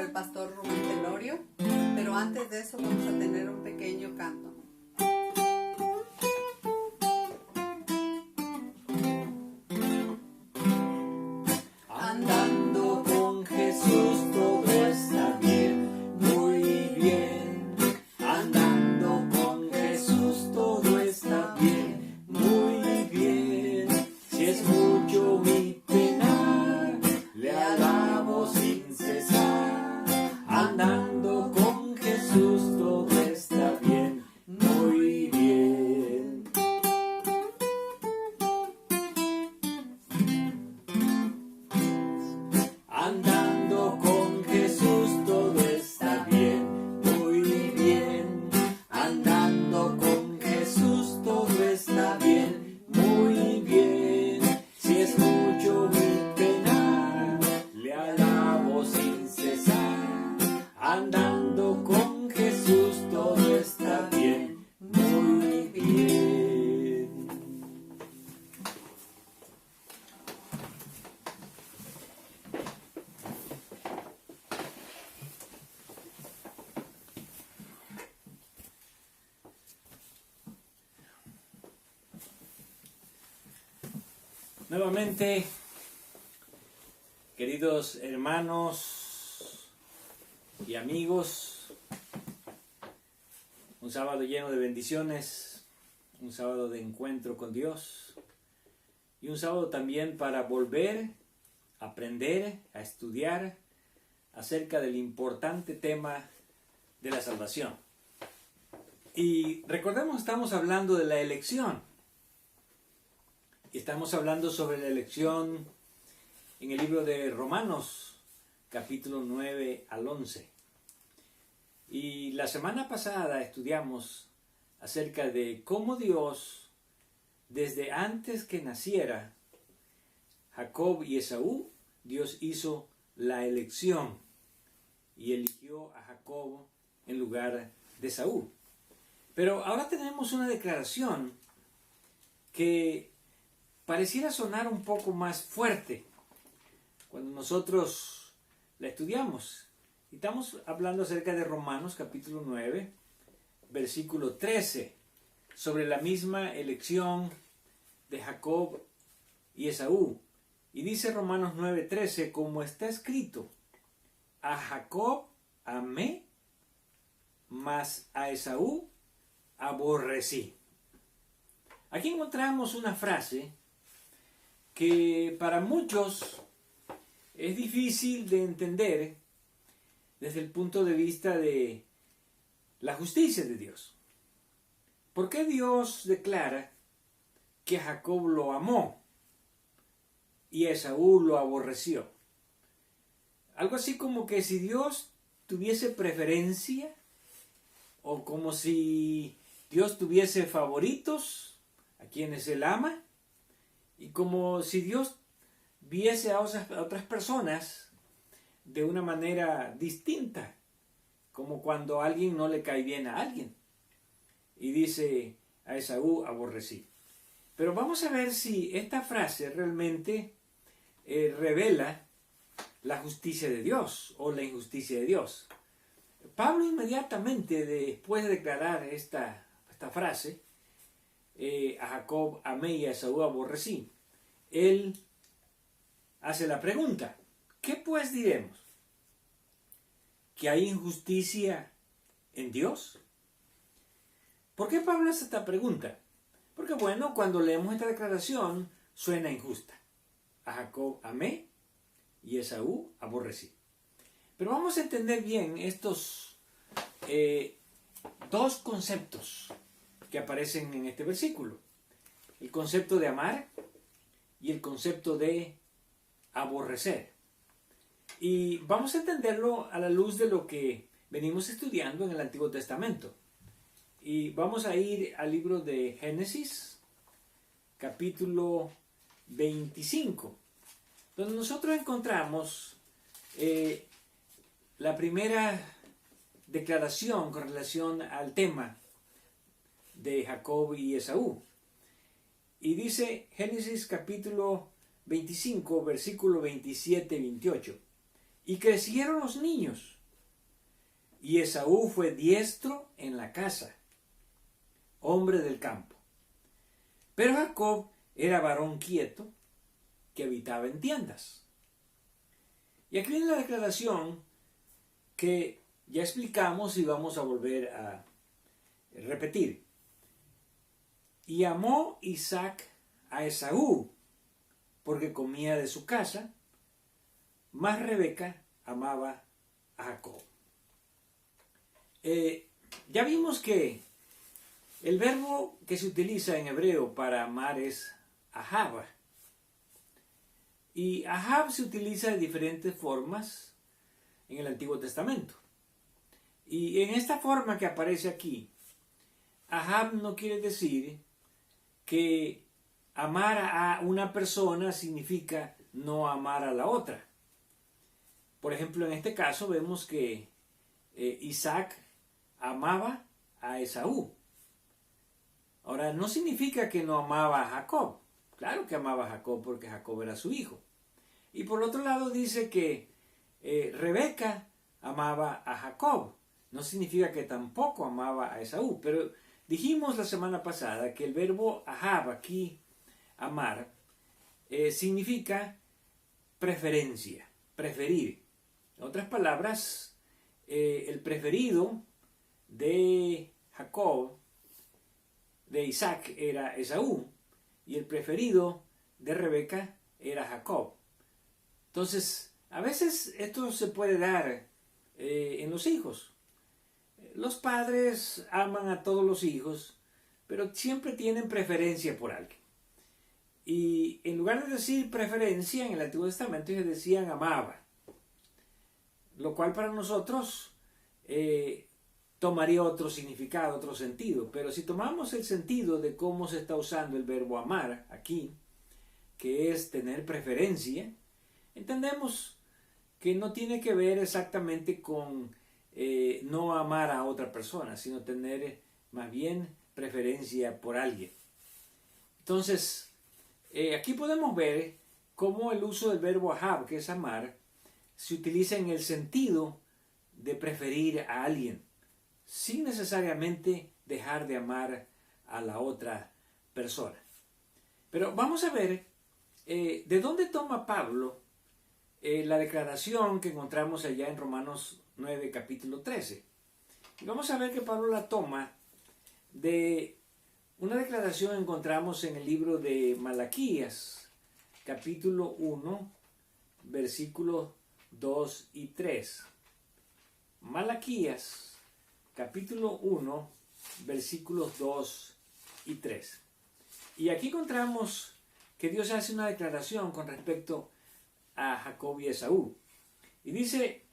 el pastor Rubén Telorio, pero antes de eso vamos a tener un pequeño canto. Andando con Jesús todo está bien, muy bien. Andando con Jesús todo está bien, muy bien. Si es mucho mi penar, le alabo sin cesar. Andando con Jesús todo está bien, muy bien. Andando con Jesús todo está bien, muy bien. Andando con Jesús todo está bien, muy bien. Si es mucho mi penar, le alabo sin cesar. Andando con Jesús todo está bien, muy bien. Nuevamente, queridos hermanos y amigos, un sábado lleno de bendiciones, un sábado de encuentro con Dios y un sábado también para volver a aprender, a estudiar acerca del importante tema de la salvación. Y recordemos, estamos hablando de la elección. Estamos hablando sobre la elección en el libro de Romanos, capítulo 9 al 11. Y la semana pasada estudiamos acerca de cómo Dios, desde antes que naciera Jacob y Esaú, Dios hizo la elección y eligió a Jacob en lugar de Esaú. Pero ahora tenemos una declaración que pareciera sonar un poco más fuerte cuando nosotros la estudiamos. Y estamos hablando acerca de Romanos capítulo 9, versículo 13, sobre la misma elección de Jacob y Esaú. Y dice Romanos 9:13, como está escrito, a Jacob amé, mas a Esaú aborrecí. Aquí encontramos una frase que para muchos es difícil de entender desde el punto de vista de la justicia de Dios. ¿Por qué Dios declara que Jacob lo amó y Esaú lo aborreció? Algo así como que si Dios tuviese preferencia, o como si Dios tuviese favoritos a quienes Él ama, y como si Dios viese a otras personas de una manera distinta, como cuando a alguien no le cae bien a alguien y dice a Esaú aborrecí. Pero vamos a ver si esta frase realmente revela la justicia de Dios o la injusticia de Dios. Pablo inmediatamente después de declarar esta frase, a Jacob amé y a Esaú aborrecí, él hace la pregunta, ¿qué pues diremos? ¿Que hay injusticia en Dios? ¿Por qué Pablo hace esta pregunta? Porque bueno, cuando leemos esta declaración suena injusta. A Jacob amé y a Esaú aborrecí. Pero vamos a entender bien estos dos conceptos que aparecen en este versículo. El concepto de amar y el concepto de aborrecer. Y vamos a entenderlo a la luz de lo que venimos estudiando en el Antiguo Testamento. Y vamos a ir al libro de Génesis, capítulo 25, donde nosotros encontramos la primera declaración con relación al tema de Jacob y Esaú. Y dice Génesis capítulo 25, versículo 27 y 28. Y crecieron los niños, y Esaú fue diestro en la casa, hombre del campo. Pero Jacob era varón quieto, que habitaba en tiendas. Y aquí viene la declaración que ya explicamos y vamos a volver a repetir. Y amó Isaac a Esaú, porque comía de su casa, mas Rebeca amaba a Jacob. Ya vimos que el verbo que se utiliza en hebreo para amar es ahab. Y ahab se utiliza de diferentes formas en el Antiguo Testamento. Y en esta forma que aparece aquí, ahab no quiere decir que amar a una persona significa no amar a la otra. Por ejemplo, en este caso vemos que Isaac amaba a Esaú. Ahora, no significa que no amaba a Jacob. Claro que amaba a Jacob porque Jacob era su hijo. Y por otro lado dice que Rebeca amaba a Jacob. No significa que tampoco amaba a Esaú. Pero dijimos la semana pasada que el verbo ahab aquí, amar, significa preferencia, preferir. En otras palabras, el preferido de Jacob, de Isaac, era Esaú, y el preferido de Rebeca era Jacob. Entonces, a veces esto se puede dar en los hijos. Los padres aman a todos los hijos, pero siempre tienen preferencia por alguien. Y en lugar de decir preferencia, en el Antiguo Testamento ellos decían amaba, lo cual para nosotros tomaría otro significado, otro sentido. Pero si tomamos el sentido de cómo se está usando el verbo amar aquí, que es tener preferencia, entendemos que no tiene que ver exactamente con no amar a otra persona, sino tener más bien preferencia por alguien. Entonces, aquí podemos ver cómo el uso del verbo ahab, que es amar, se utiliza en el sentido de preferir a alguien, sin necesariamente dejar de amar a la otra persona. Pero vamos a ver de dónde toma Pablo la declaración que encontramos allá en Romanos 9, capítulo 13. Y vamos a ver que Pablo la toma de una declaración que encontramos en el libro de Malaquías, capítulo 1, versículos 2 y 3. Malaquías, capítulo 1, versículos 2 y 3. Y aquí encontramos que Dios hace una declaración con respecto a Jacob y Esaú. Y dice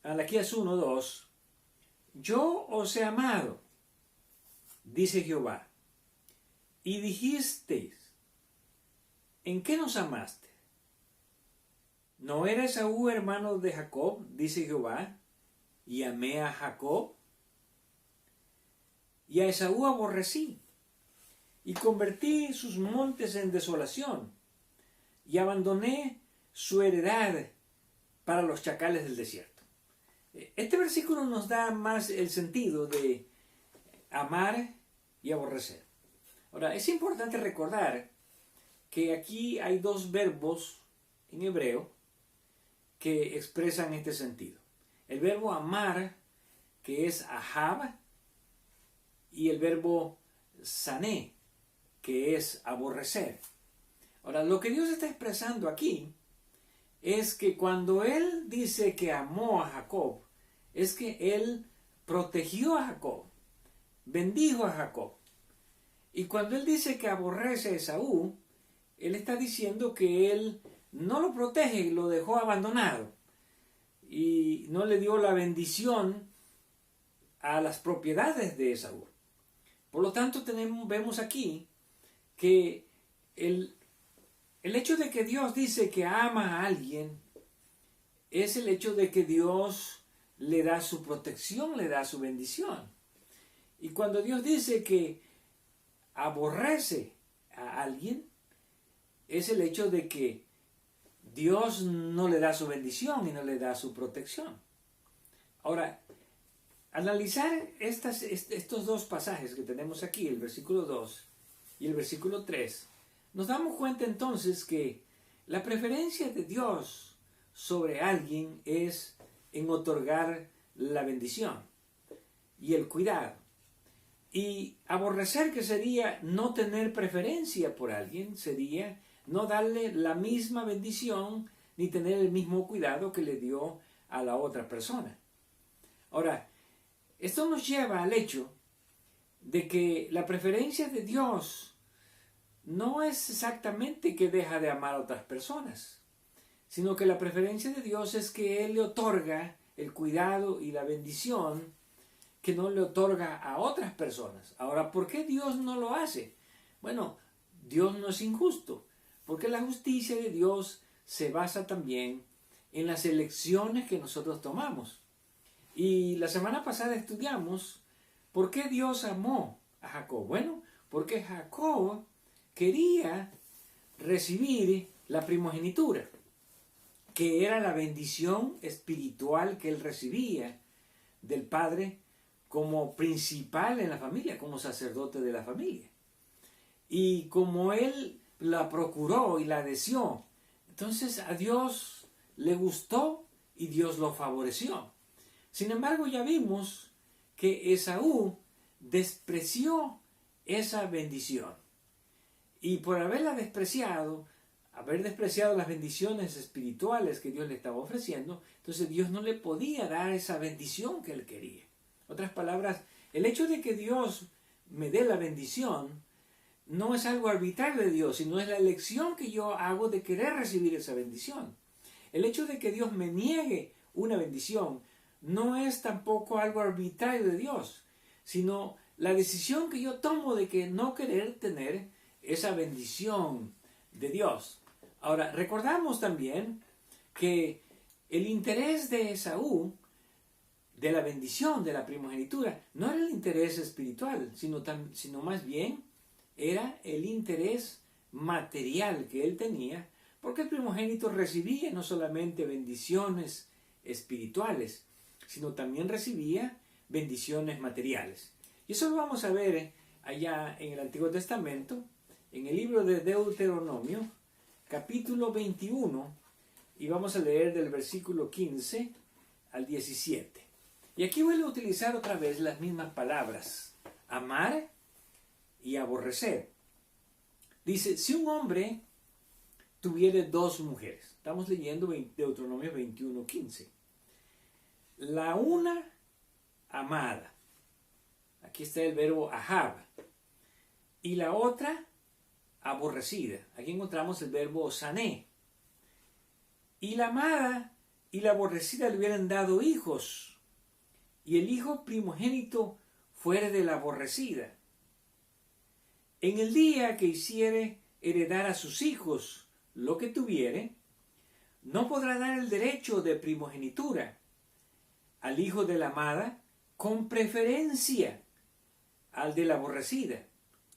Malaquías 1, 2, yo os he amado, dice Jehová, y dijisteis, ¿en qué nos amaste? ¿No era Esaú hermano de Jacob, dice Jehová, y amé a Jacob? Y a Esaú aborrecí, y convertí sus montes en desolación, y abandoné su heredad para los chacales del desierto. Este versículo nos da más el sentido de amar y aborrecer. Ahora, es importante recordar que aquí hay dos verbos en hebreo que expresan este sentido. El verbo amar, que es ahab, y el verbo sané, que es aborrecer. Ahora, lo que Dios está expresando aquí es que cuando Él dice que amó a Jacob, es que Él protegió a Jacob, bendijo a Jacob. Y cuando Él dice que aborrece a Esaú, Él está diciendo que Él no lo protege, lo dejó abandonado y no le dio la bendición a las propiedades de Esaú. Por lo tanto, vemos aquí que el hecho de que Dios dice que ama a alguien es el hecho de que Dios le da su protección, le da su bendición. Y cuando Dios dice que aborrece a alguien, es el hecho de que Dios no le da su bendición y no le da su protección. Ahora, analizar estos dos pasajes que tenemos aquí, el versículo 2 y el versículo 3, nos damos cuenta entonces que la preferencia de Dios sobre alguien es en otorgar la bendición y el cuidado. Y aborrecer, que sería no tener preferencia por alguien, sería no darle la misma bendición ni tener el mismo cuidado que le dio a la otra persona. Ahora, esto nos lleva al hecho de que la preferencia de Dios no es exactamente que deja de amar a otras personas, sino que la preferencia de Dios es que Él le otorga el cuidado y la bendición que no le otorga a otras personas. Ahora, ¿por qué Dios no lo hace? Bueno, Dios no es injusto, porque la justicia de Dios se basa también en las elecciones que nosotros tomamos. Y la semana pasada estudiamos por qué Dios amó a Jacob. Bueno, porque Jacob quería recibir la primogenitura, que era la bendición espiritual que él recibía del Padre como principal en la familia, como sacerdote de la familia. Y como él la procuró y la deseó, entonces a Dios le gustó y Dios lo favoreció. Sin embargo, ya vimos que Esaú despreció esa bendición. Y por haber despreciado las bendiciones espirituales que Dios le estaba ofreciendo, entonces Dios no le podía dar esa bendición que él quería. En otras palabras, el hecho de que Dios me dé la bendición no es algo arbitrario de Dios, sino es la elección que yo hago de querer recibir esa bendición. El hecho de que Dios me niegue una bendición no es tampoco algo arbitrario de Dios, sino la decisión que yo tomo de que no querer tener esa bendición de Dios. Ahora, recordamos también que el interés de Esaú, de la bendición de la primogenitura, no era el interés espiritual, sino más bien era el interés material que él tenía, porque el primogénito recibía no solamente bendiciones espirituales, sino también recibía bendiciones materiales. Y eso lo vamos a ver allá en el Antiguo Testamento, en el libro de Deuteronomio, capítulo 21, y vamos a leer del versículo 15 al 17. Y aquí voy a utilizar otra vez las mismas palabras, amar y aborrecer. Dice, si un hombre tuviere dos mujeres, estamos leyendo Deuteronomio 21, 15. La una amada, aquí está el verbo ahab, y la otra aborrecida, aquí encontramos el verbo sané. Y la amada y la aborrecida le hubieran dado hijos, y el hijo primogénito fuere de la aborrecida. En el día que hiciere heredar a sus hijos lo que tuviere, no podrá dar el derecho de primogenitura al hijo de la amada con preferencia al de la aborrecida,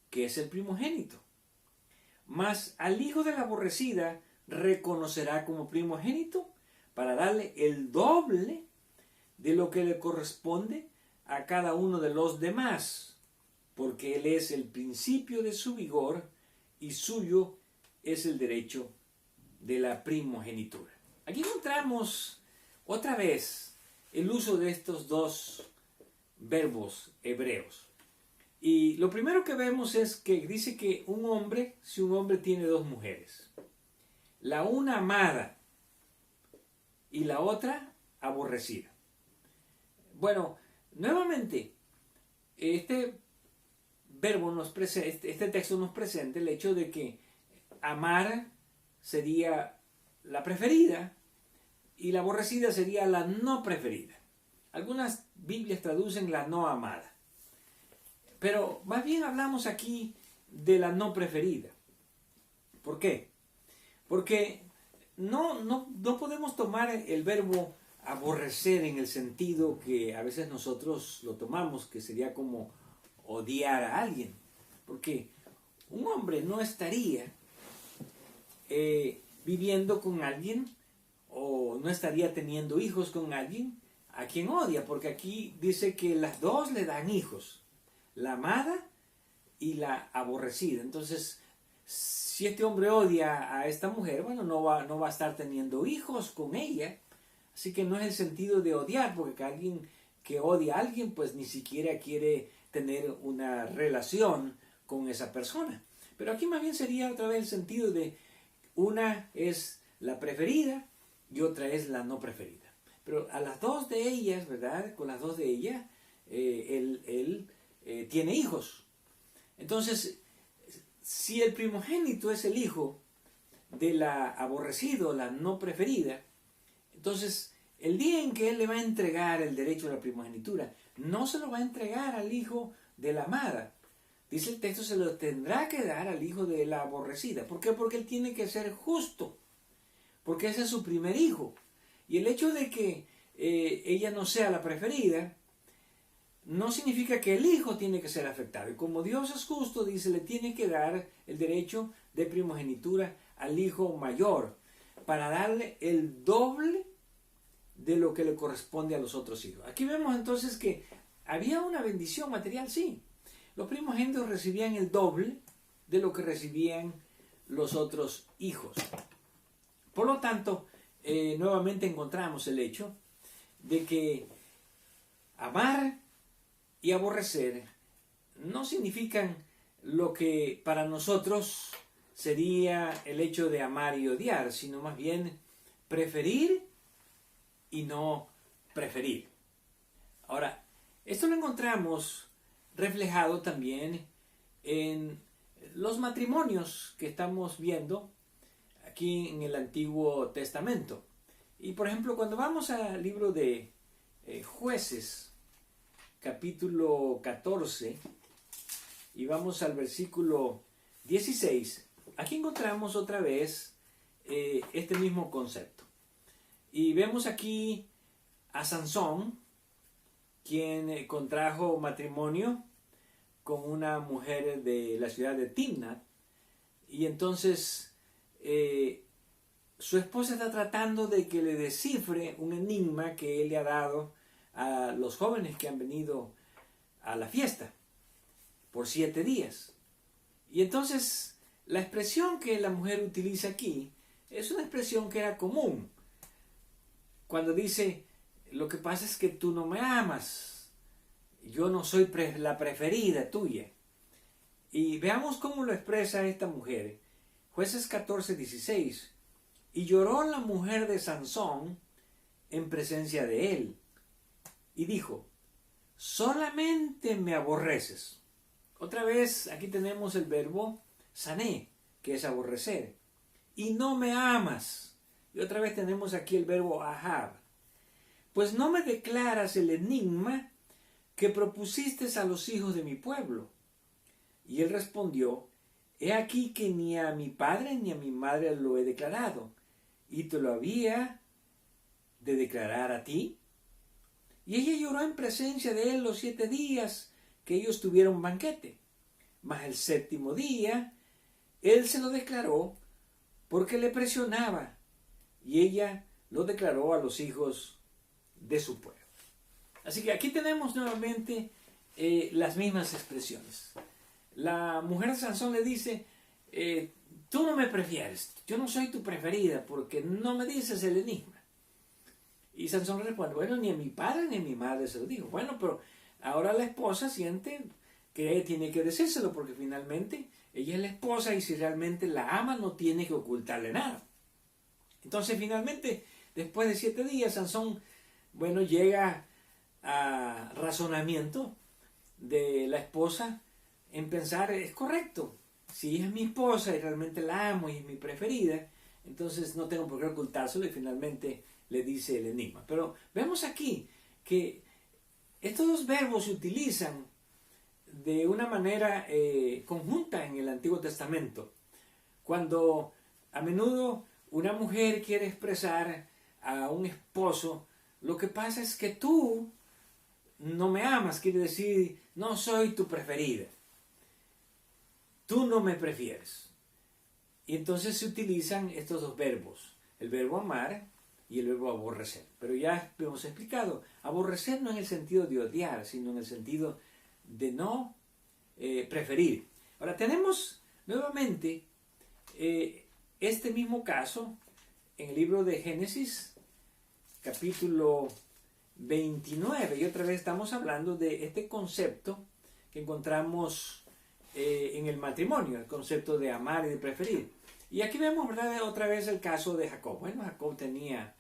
que es el primogénito. Mas al hijo de la aborrecida reconocerá como primogénito para darle el doble de lo que le corresponde a cada uno de los demás, porque él es el principio de su vigor y suyo es el derecho de la primogenitura. Aquí encontramos otra vez el uso de estos dos verbos hebreos. Y lo primero que vemos es que dice que si un hombre tiene dos mujeres, la una amada y la otra aborrecida. Bueno, nuevamente, este texto nos presenta el hecho de que amar sería la preferida y la aborrecida sería la no preferida. Algunas Biblias traducen la no amada. Pero más bien hablamos aquí de la no preferida. ¿Por qué? Porque no podemos tomar el verbo aborrecer en el sentido que a veces nosotros lo tomamos, que sería como odiar a alguien. Porque un hombre no estaría viviendo con alguien o no estaría teniendo hijos con alguien a quien odia, porque aquí dice que las dos le dan hijos, la amada y la aborrecida. Entonces, si este hombre odia a esta mujer, bueno, no va a estar teniendo hijos con ella. Así que no es el sentido de odiar, porque alguien que odia a alguien, pues ni siquiera quiere tener una relación con esa persona. Pero aquí más bien sería otra vez el sentido de una es la preferida y otra es la no preferida. Pero a las dos de ellas, ¿verdad? Con las dos de ellas, él tiene hijos. Entonces, si el primogénito es el hijo de la aborrecida o la no preferida, entonces el día en que él le va a entregar el derecho a la primogenitura, no se lo va a entregar al hijo de la amada. Dice el texto, se lo tendrá que dar al hijo de la aborrecida. ¿Por qué? Porque él tiene que ser justo. Porque ese es su primer hijo. Y el hecho de que ella no sea la preferida, no significa que el hijo tiene que ser afectado. Y como Dios es justo, dice, le tiene que dar el derecho de primogenitura al hijo mayor, para darle el doble de lo que le corresponde a los otros hijos. Aquí vemos entonces que había una bendición material, sí. Los primogénitos recibían el doble de lo que recibían los otros hijos. Por lo tanto, nuevamente encontramos el hecho de que amar y aborrecer no significan lo que para nosotros sería el hecho de amar y odiar, sino más bien preferir y no preferir. Ahora, esto lo encontramos reflejado también en los matrimonios que estamos viendo aquí en el Antiguo Testamento. Y por ejemplo, cuando vamos al libro de Jueces, capítulo 14, y vamos al versículo 16, aquí encontramos otra vez este mismo concepto. Y vemos aquí a Sansón, quien contrajo matrimonio con una mujer de la ciudad de Timnat, y entonces su esposa está tratando de que le descifre un enigma que él le ha dado a los jóvenes que han venido a la fiesta por 7 días. Y entonces la expresión que la mujer utiliza aquí es una expresión que era común. Cuando dice, lo que pasa es que tú no me amas, yo no soy la preferida tuya. Y veamos cómo lo expresa esta mujer. Jueces 14, 16. Y lloró la mujer de Sansón en presencia de él, y dijo, solamente me aborreces. Otra vez aquí tenemos el verbo sané, que es aborrecer. Y no me amas. Y otra vez tenemos aquí el verbo ahab. Pues no me declaras el enigma que propusiste a los hijos de mi pueblo. Y él respondió, he aquí que ni a mi padre ni a mi madre lo he declarado, y te lo había de declarar a ti. Y ella lloró en presencia de él los 7 días que ellos tuvieron banquete. Mas el 7º día, él se lo declaró porque le presionaba, y ella lo declaró a los hijos de su pueblo. Así que aquí tenemos nuevamente las mismas expresiones. La mujer de Sansón le dice, tú no me prefieres, yo no soy tu preferida porque no me dices el enigma. Y Sansón le responde, bueno, ni a mi padre ni a mi madre se lo dijo. Bueno, pero ahora la esposa siente que tiene que decírselo porque finalmente ella es la esposa y si realmente la ama no tiene que ocultarle nada. Entonces finalmente, después de 7 días, Sansón, bueno, llega a razonamiento de la esposa en pensar, es correcto, si es mi esposa y realmente la amo y es mi preferida, entonces no tengo por qué ocultárselo y finalmente le dice el enigma. Pero vemos aquí que estos dos verbos se utilizan de una manera conjunta en el Antiguo Testamento. Cuando a menudo una mujer quiere expresar a un esposo, lo que pasa es que tú no me amas, quiere decir, no soy tu preferida. Tú no me prefieres. Y entonces se utilizan estos dos verbos, el verbo amar y el verbo aborrecer. Pero ya hemos explicado, aborrecer no en el sentido de odiar, sino en el sentido de no preferir. Ahora tenemos nuevamente este mismo caso en el libro de Génesis, capítulo 29, y otra vez estamos hablando de este concepto que encontramos en el matrimonio, el concepto de amar y de preferir. Y aquí vemos, ¿verdad?, otra vez el caso de Jacob. Bueno, Jacob tenía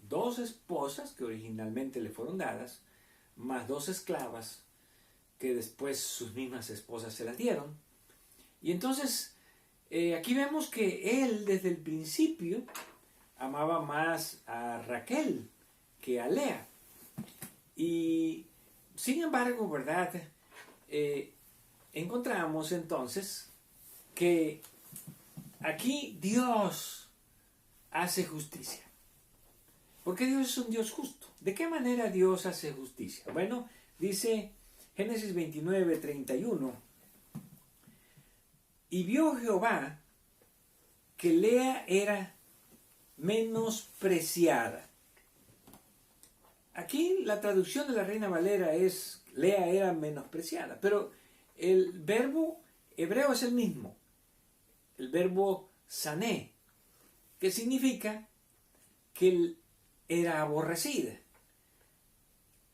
2 esposas que originalmente le fueron dadas, más 2 esclavas que después sus mismas esposas se las dieron. Y entonces aquí vemos que él desde el principio amaba más a Raquel que a Lea. Y sin embargo, ¿verdad?, encontramos entonces que aquí Dios hace justicia. Porque Dios es un Dios justo. ¿De qué manera Dios hace justicia? Bueno, dice Génesis 29, 31. Y vio Jehová que Lea era menospreciada. Aquí la traducción de la Reina Valera es Lea era menospreciada, pero el verbo hebreo es el mismo, el verbo sané, que significa que era aborrecida.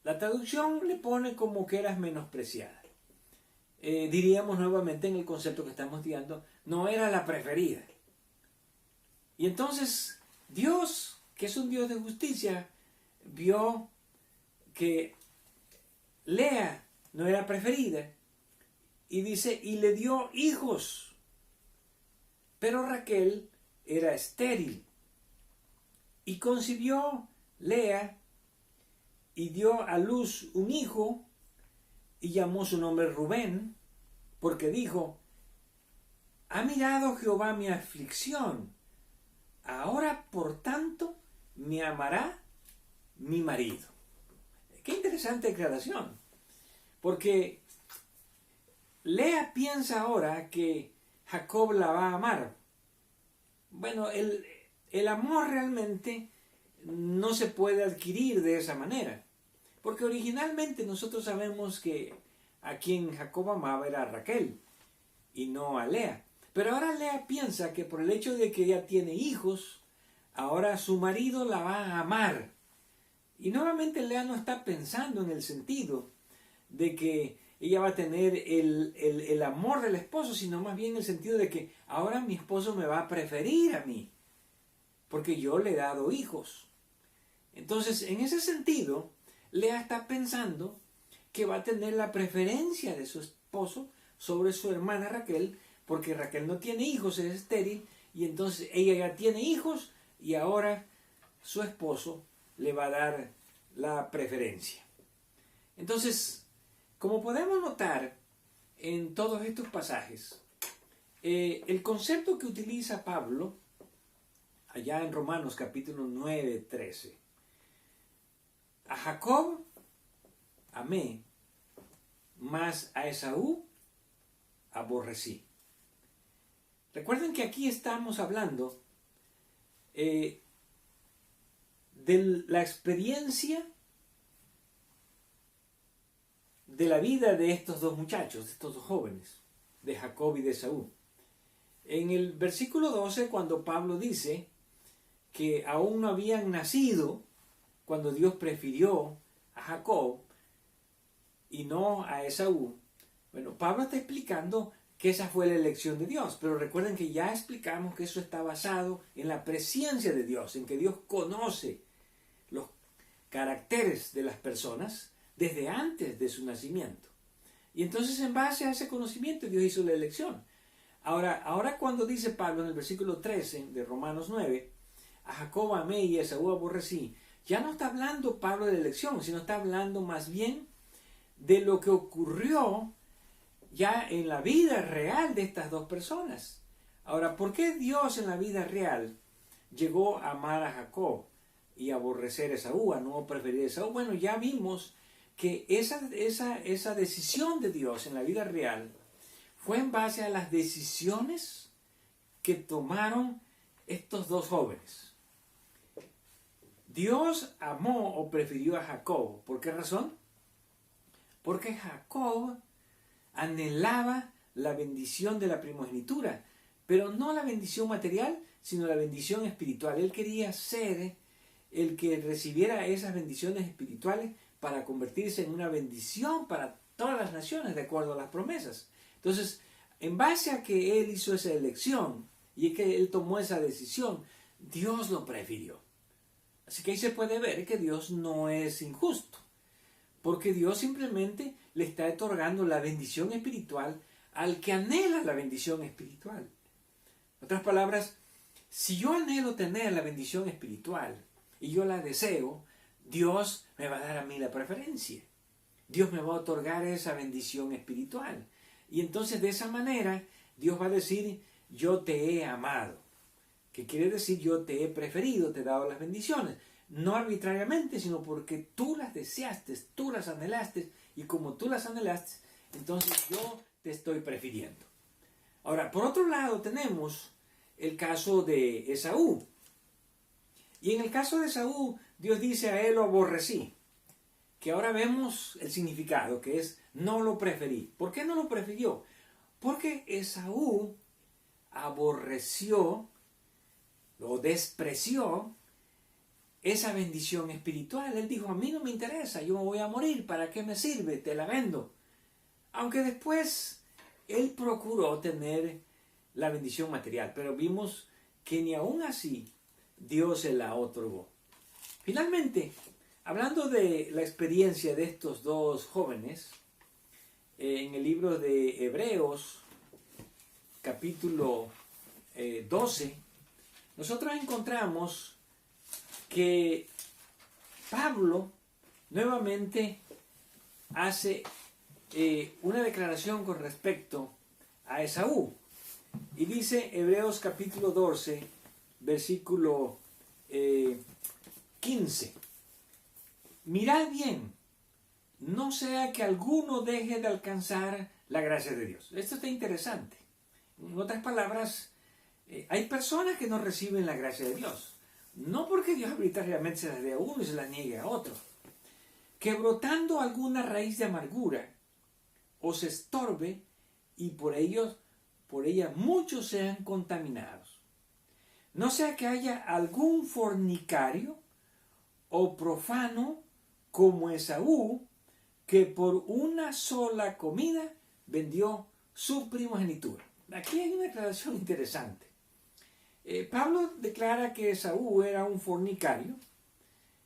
La traducción le pone como que eras menospreciada. Diríamos nuevamente en el concepto que estamos dando, no era la preferida. Y entonces Dios, que es un Dios de justicia, vio que Lea no era preferida y dice, y le dio hijos, pero Raquel era estéril. Y concibió Lea y dio a luz un hijo y llamó su nombre Rubén, porque dijo, ha mirado Jehová mi aflicción, ahora por tanto me amará mi marido. Qué interesante declaración, porque Lea piensa ahora que Jacob la va a amar. Bueno, el amor realmente no se puede adquirir de esa manera, porque originalmente nosotros sabemos que a quien Jacob amaba era a Raquel y no a Lea. Pero ahora Lea piensa que por el hecho de que ella tiene hijos, ahora su marido la va a amar. Y nuevamente Lea no está pensando en el sentido de que ella va a tener el amor del esposo, sino más bien en el sentido de que ahora mi esposo me va a preferir a mí, porque yo le he dado hijos. Entonces, en ese sentido, Lea está pensando que va a tener la preferencia de su esposo sobre su hermana Raquel, porque Raquel no tiene hijos, es estéril, y entonces ella ya tiene hijos y ahora su esposo le va a dar la preferencia. Entonces, como podemos notar en todos estos pasajes, el concepto que utiliza Pablo allá en Romanos capítulo 9, 13, a Jacob amé, mas a Esaú aborrecí. Recuerden que aquí estamos hablando de la experiencia de la vida de estos 2 muchachos, de estos 2 jóvenes, de Jacob y de Esaú. En el versículo 12, cuando Pablo dice que aún no habían nacido cuando Dios prefirió a Jacob y no a Esaú, bueno, Pablo está explicando que esa fue la elección de Dios, pero recuerden que ya explicamos que eso está basado en la presencia de Dios, en que Dios conoce los caracteres de las personas desde antes de su nacimiento. Y entonces en base a ese conocimiento Dios hizo la elección. Ahora cuando dice Pablo en el versículo 13 de Romanos 9, a Jacob amé y a Esaú aborrecí, ya no está hablando Pablo de la elección, sino está hablando más bien de lo que ocurrió ya en la vida real de estas 2 personas. Ahora, ¿por qué Dios en la vida real llegó a amar a Jacob y a aborrecer a Esaú, a no preferir a Esaú? Bueno, ya vimos que esa decisión de Dios en la vida real fue en base a las decisiones que tomaron estos 2 jóvenes. Dios amó o prefirió a Jacob. ¿Por qué razón? Porque Jacob anhelaba la bendición de la primogenitura, pero no la bendición material, sino la bendición espiritual. Él quería ser el que recibiera esas bendiciones espirituales para convertirse en una bendición para todas las naciones, de acuerdo a las promesas. Entonces, en base a que él hizo esa elección y que él tomó esa decisión, Dios lo prefirió. Así que ahí se puede ver que Dios no es injusto, porque Dios simplemente le está otorgando la bendición espiritual al que anhela la bendición espiritual. En otras palabras, si yo anhelo tener la bendición espiritual y yo la deseo, Dios me va a dar a mí la preferencia. Dios me va a otorgar esa bendición espiritual. Y entonces de esa manera Dios va a decir, yo te he amado. Que quiere decir, yo te he preferido, te he dado las bendiciones. No arbitrariamente, sino porque tú las deseaste, tú las anhelaste. Y como tú las anhelaste, entonces yo te estoy prefiriendo. Ahora, por otro lado tenemos el caso de Esaú. Y en el caso de Esaú, Dios dice, a él lo aborrecí. Que ahora vemos el significado, que es no lo preferí. ¿Por qué no lo prefirió? Porque Esaú aborreció, lo despreció, esa bendición espiritual. Él dijo, a mí no me interesa, yo me voy a morir, ¿para qué me sirve? Te la vendo. Aunque después él procuró tener la bendición material, pero vimos que ni aún así Dios se la otorgó. Finalmente, hablando de la experiencia de estos dos jóvenes, en el libro de Hebreos, capítulo 12, nosotros encontramos que Pablo nuevamente hace una declaración con respecto a Esaú. Y dice Hebreos capítulo 12, versículo 15. Mirad bien, no sea que alguno deje de alcanzar la gracia de Dios. Esto está interesante. En otras palabras, hay personas que no reciben la gracia de Dios. No porque Dios arbitrariamente se las dé a uno y se las niegue a otro. Que brotando alguna raíz de amargura os estorbe y por ella muchos sean contaminados. No sea que haya algún fornicario o profano como Esaú, que por una sola comida vendió su primogenitura. Aquí hay una declaración interesante. Pablo declara que Esaú era un fornicario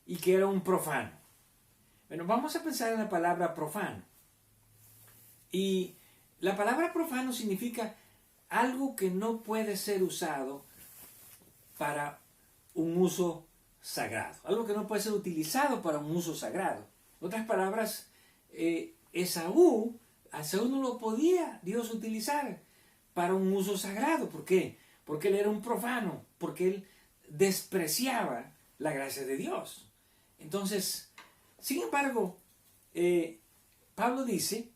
y que era un profano. Bueno, vamos a pensar en la palabra profano. Y la palabra profano significa algo que no puede ser usado para un uso sagrado. Algo que no puede ser utilizado para un uso sagrado. En otras palabras, Esaú no lo podía Dios utilizar para un uso sagrado. ¿Por qué? Porque él era un profano, porque él despreciaba la gracia de Dios. Entonces, sin embargo, Pablo dice,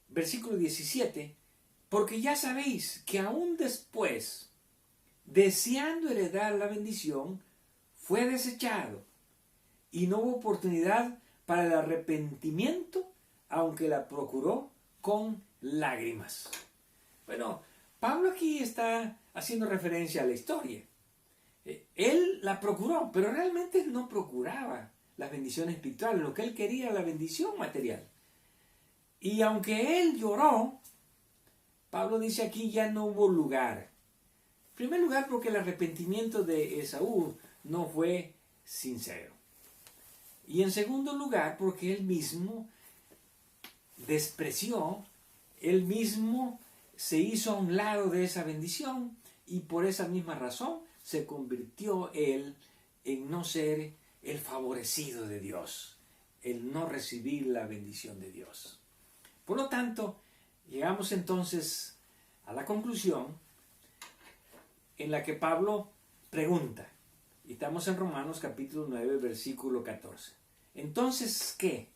versículo 17, porque ya sabéis que aún después, deseando heredar la bendición, fue desechado y no hubo oportunidad para el arrepentimiento, aunque la procuró con lágrimas. Bueno, Pablo aquí está haciendo referencia a la historia. Él la procuró, pero realmente no procuraba las bendiciones espirituales. Lo que él quería era la bendición material. Y aunque él lloró, Pablo dice aquí ya no hubo lugar. En primer lugar, porque el arrepentimiento de Esaú no fue sincero. Y en segundo lugar, porque él mismo despreció, él mismo se hizo a un lado de esa bendición y por esa misma razón se convirtió él en no ser el favorecido de Dios, el no recibir la bendición de Dios. Por lo tanto, llegamos entonces a la conclusión en la que Pablo pregunta, y estamos en Romanos capítulo 9, versículo 14. Entonces, ¿qué?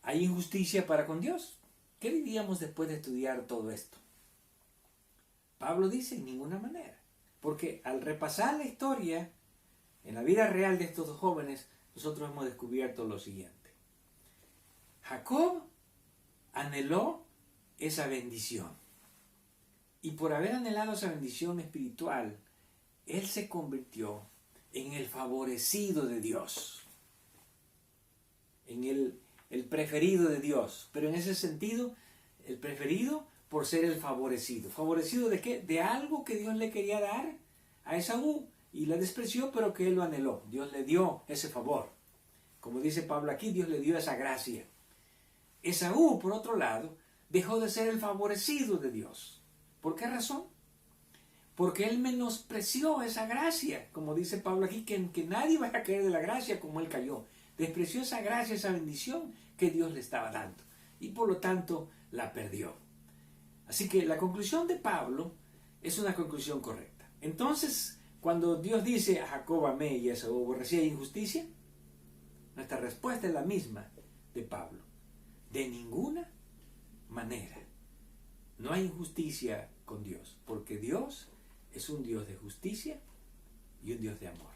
¿Hay injusticia para con Dios? ¿Qué diríamos después de estudiar todo esto? Pablo dice, en ninguna manera. Porque al repasar la historia, en la vida real de estos dos jóvenes, nosotros hemos descubierto lo siguiente. Jacob anheló esa bendición. Y por haber anhelado esa bendición espiritual, él se convirtió en el favorecido de Dios. En el preferido de Dios. Pero en ese sentido, el preferido por ser el favorecido. ¿Favorecido de qué? De algo que Dios le quería dar a Esaú. Y la despreció, pero que él lo anheló. Dios le dio ese favor. Como dice Pablo aquí, Dios le dio esa gracia. Esaú, por otro lado, dejó de ser el favorecido de Dios. ¿Por qué razón? Porque él menospreció esa gracia. Como dice Pablo aquí, que nadie vaya a caer de la gracia como él cayó. Despreció esa gracia, esa bendición que Dios le estaba dando. Y por lo tanto, la perdió. Así que la conclusión de Pablo es una conclusión correcta. Entonces, cuando Dios dice a Jacob amé y a Esaú aborrecí, ¿hay injusticia? Nuestra respuesta es la misma de Pablo. De ninguna manera. No hay injusticia con Dios, porque Dios es un Dios de justicia y un Dios de amor.